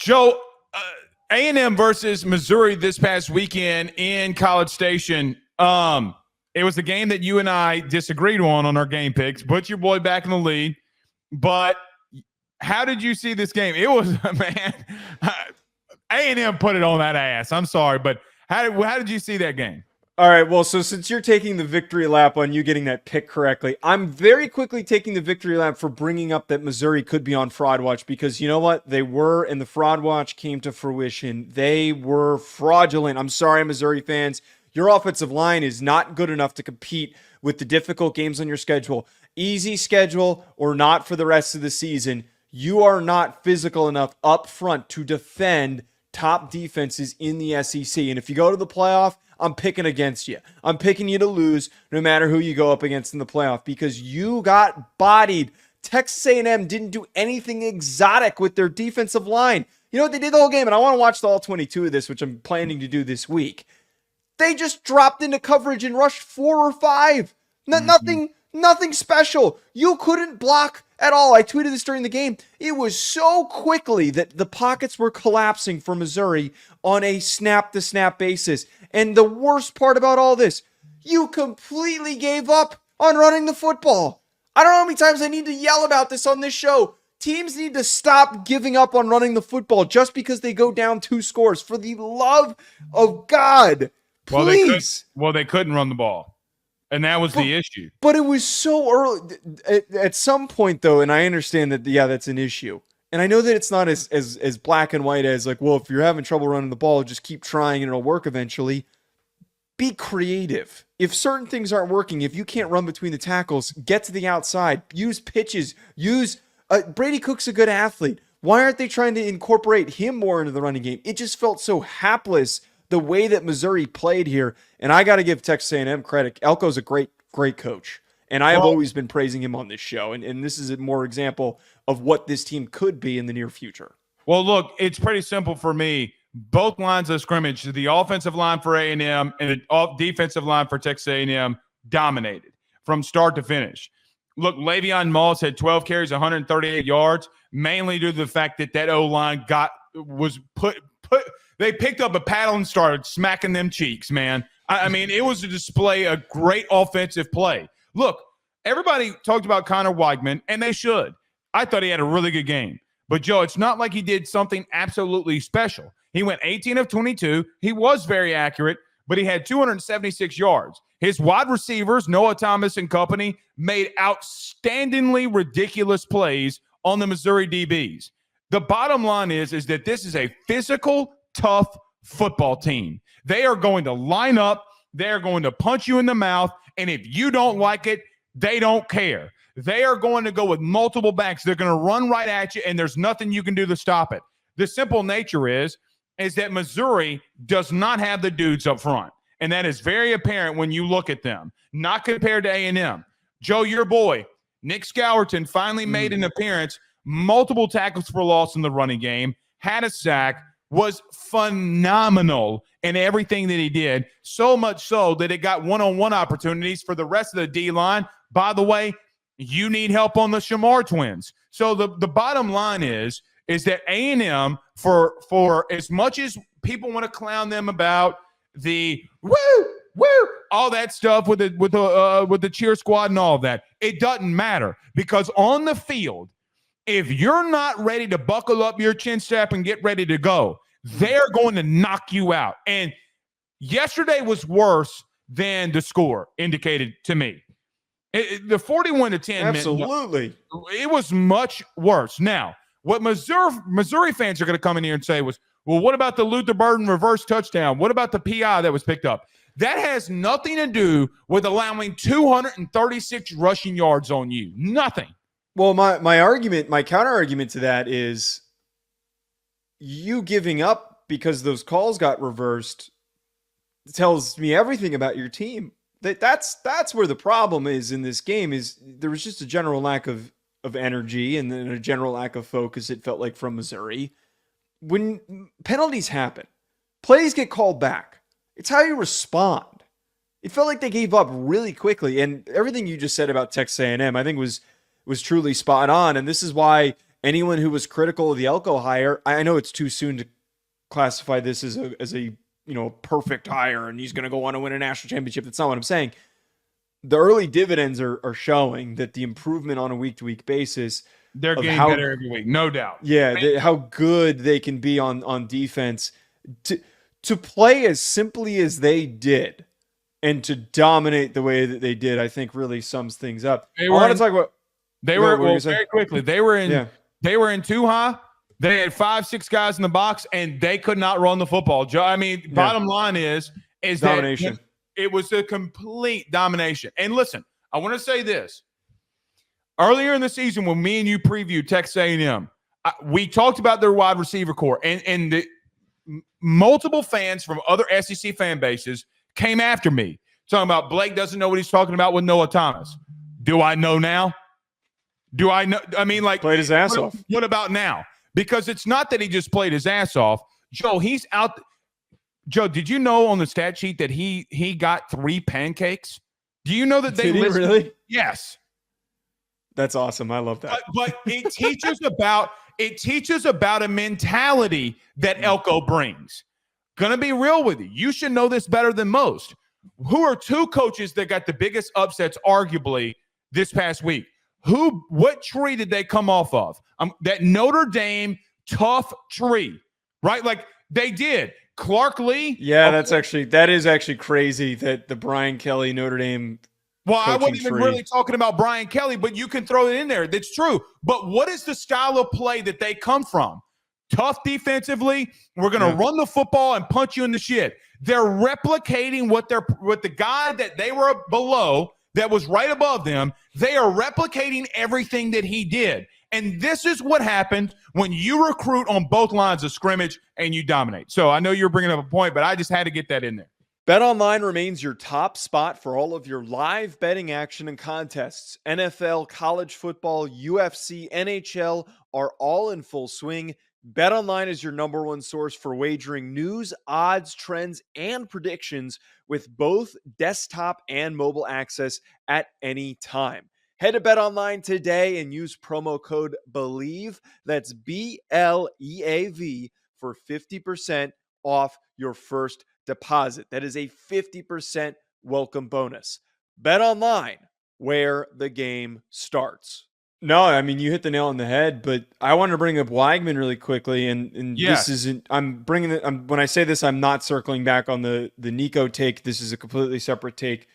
Joe, A&M versus Missouri this past weekend in College Station. It was a game that you and I disagreed on our game picks. Put your boy back in the lead. But how did you see this game? It was, man, A&M put it on that ass. I'm sorry, but how did you see that game? All right, well, so since you're taking the victory lap on you getting that pick correctly, I'm very quickly taking the victory lap for bringing up that Missouri could be on fraud watch, because you know what? They were, and the fraud watch came to fruition. They were fraudulent. I'm sorry, Missouri fans. Your offensive line is not good enough to compete with the difficult games on your schedule. Easy schedule or not for the rest of the season. You are not physical enough up front to defend top defenses in the SEC. And if you go to the playoff, I'm picking against you. I'm picking you to lose no matter who you go up against in the playoff, because you got bodied. Texas A&M didn't do anything exotic with their defensive line. You know what they did the whole game? And I want to watch the all 22 of this, which I'm planning to do this week. They just dropped into coverage and rushed 4 or 5. Nothing special. You couldn't block at all. I tweeted this during the game. It was so quickly that the pockets were collapsing for Missouri on a snap-to-snap basis. And the worst part about all this, you completely gave up on running the football. I don't know how many times I need to yell about this on this show. Teams need to stop giving up on running the football just because they go down 2 scores. For the love of God, please. Well, they couldn't run the ball. And that was the issue. But it was so early. At some point, though, and I understand that, yeah, that's an issue. And I know that it's not as black and white as like, well, if you're having trouble running the ball, just keep trying and it'll work eventually. Be creative. If certain things aren't working, if you can't run between the tackles, get to the outside. Use pitches. Brady Cook's a good athlete. Why aren't they trying to incorporate him more into the running game? It just felt so hapless the way that Missouri played here. And I got to give Texas A&M credit. Elco's a great coach. And I have always been praising him on this show. And this is a more example of what this team could be in the near future. Well, look, it's pretty simple for me. Both lines of scrimmage, the offensive line for A&M and the defensive line for Texas A&M, dominated from start to finish. Look, Le'Veon Moss had 12 carries, 138 yards, mainly due to the fact that O-line they picked up a paddle and started smacking them cheeks, man. I mean, it was a display of great offensive play. Look, everybody talked about Connor Weigman, and they should. I thought he had a really good game. But, Joe, it's not like he did something absolutely special. He went 18 of 22. He was very accurate, but he had 276 yards. His wide receivers, Noah Thomas and company, made outstandingly ridiculous plays on the Missouri DBs. The bottom line is that this is a physical, tough football team. They are going to line up. They're going to punch you in the mouth. And if you don't like it, they don't care. They are going to go with multiple backs. They're going to run right at you, and there's nothing you can do to stop it. The simple nature is that Missouri does not have the dudes up front. And that is very apparent when you look at them. Not compared to A&M. Joe, your boy, Nick Scourton, finally made an appearance. Multiple tackles for loss in the running game. Had a sack. Was phenomenal in everything that he did, so much so that it got one-on-one opportunities for the rest of the D-line. By the way, you need help on the Shamar twins. So the bottom line is that A&M, for as much as people want to clown them about the all that stuff with the cheer squad and all of that, it doesn't matter, because on the field, if you're not ready to buckle up your chin strap and get ready to go, they're going to knock you out. And yesterday was worse than the score indicated to me. The 41-10. Absolutely. It was much worse. Now, what Missouri fans are going to come in here and say was, well, what about the Luther Burden reverse touchdown? What about the PI that was picked up? That has nothing to do with allowing 236 rushing yards on you. Nothing. Well, my counter argument to that is you giving up because those calls got reversed tells me everything about your team. That's where the problem is in this game. Is there was just a general lack of energy and then a general lack of focus, it felt like, from Missouri. When penalties happen, plays get called back. It's how you respond. It felt like they gave up really quickly, and everything you just said about Texas A&M, I think was truly spot on. And this is why anyone who was critical of the Elco hire, I know it's too soon to classify this as a perfect hire and he's going to go on to win a national championship. That's not what I'm saying. The early dividends are showing that the improvement on a week-to-week basis, they're getting better every week, no doubt. Yeah, how good they can be on defense to play as simply as they did and to dominate the way that they did. I think really sums things up. I want to talk about. Very quickly. They were in too high. They had 5-6 guys in the box, and they could not run the football. Joe, I mean, bottom line is domination. That it was a complete domination. And listen, I want to say this. Earlier in the season, when me and you previewed Texas A&M, we talked about their wide receiver core, and the multiple fans from other SEC fan bases came after me, talking about Blake doesn't know what he's talking about with Noah Thomas. Do I know now? Do I know? I mean, like, played his ass off. What about now? Because it's not that he just played his ass off. Joe, he's out. Joe, did you know on the stat sheet that he got 3 pancakes? Do you know that they did he really? Yes. That's awesome. I love that. But it teaches about a mentality that Elco brings. Gonna be real with you. You should know this better than most. Who are 2 coaches that got the biggest upsets, arguably, this past week? What tree did they come off of? That Notre Dame tough tree, right? Like they did. Clark Lee. Yeah, that is actually crazy that the Brian Kelly Notre Dame. Well, I wasn't even really talking about Brian Kelly, but you can throw it in there. That's true. But what is the style of play that they come from? Tough defensively. We're going to run the football and punch you in the shit. They're replicating what the guy that they were below, that was right above them. They are replicating everything that he did. And this is what happens when you recruit on both lines of scrimmage and you dominate. So I know you're bringing up a point, but I just had to get that in there. BetOnline remains your top spot for all of your live betting action and contests. NFL, college football, UFC, NHL are all in full swing. BetOnline is your number one source for wagering news, odds, trends, and predictions with both desktop and mobile access at any time. Head to BetOnline today and use promo code BELIEVE, that's BLEAV, for 50% off your first deposit. That is a 50% welcome bonus. BetOnline, where the game starts. No, I mean, you hit the nail on the head, but I want to bring up Weigman really quickly. And yes. This isn't, when I say this, I'm not circling back on the Nico take. This is a completely separate take.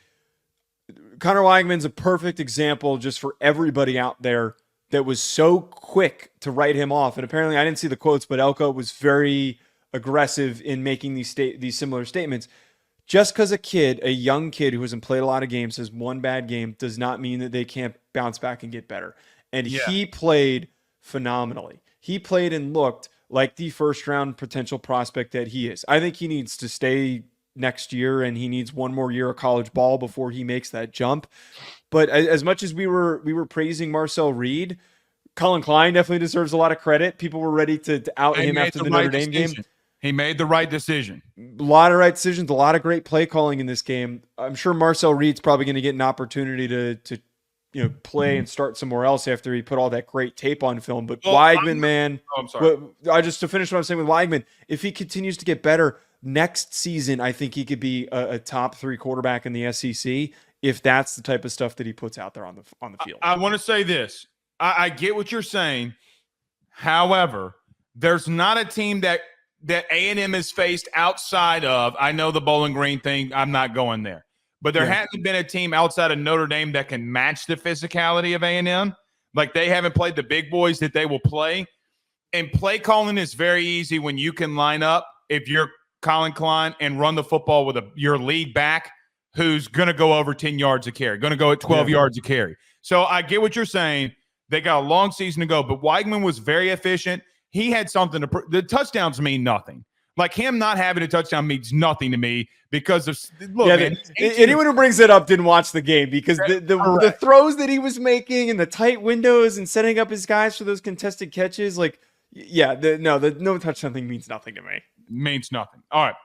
Connor Weigman's a perfect example just for everybody out there that was so quick to write him off. And apparently I didn't see the quotes, but Elco was very aggressive in making these similar statements. Just because a young kid who hasn't played a lot of games has one bad game does not mean that they can't bounce back and get better. And he played phenomenally. He played and looked like the first round potential prospect that he is. I think he needs to stay next year and he needs one more year of college ball before he makes that jump. But as much as we were praising Marcel Reed, Colin Klein definitely deserves a lot of credit. People were ready to out him after the Notre Dame game. He made the right decision. A lot of right decisions, a lot of great play calling in this game. I'm sure Marcel Reed's probably going to get an opportunity to play and start somewhere else after he put all that great tape on film. But Weigman, man, I'm sorry. To finish what I'm saying with Weigman, if he continues to get better next season, I think he could be a top 3 quarterback in the SEC if that's the type of stuff that he puts out there on the field. I want to say this. I get what you're saying. However, there's not a team that A&M is faced outside of, I know the Bowling Green thing, I'm not going there. But there hasn't been a team outside of Notre Dame that can match the physicality of A&M. Like, they haven't played the big boys that they will play. And play calling is very easy when you can line up, if you're Colin Klein, and run the football with your lead back who's going to go over 10 yards a carry, going to go at 12 yards a carry. So I get what you're saying. They got a long season to go, but Weigman was very efficient. He had something to – the touchdowns mean nothing. Like, him not having a touchdown means nothing to me because of – look, man, anyone who brings it up didn't watch the game because the throws that he was making and the tight windows and setting up his guys for those contested catches, like, the no touchdown thing means nothing to me. Means nothing. All right.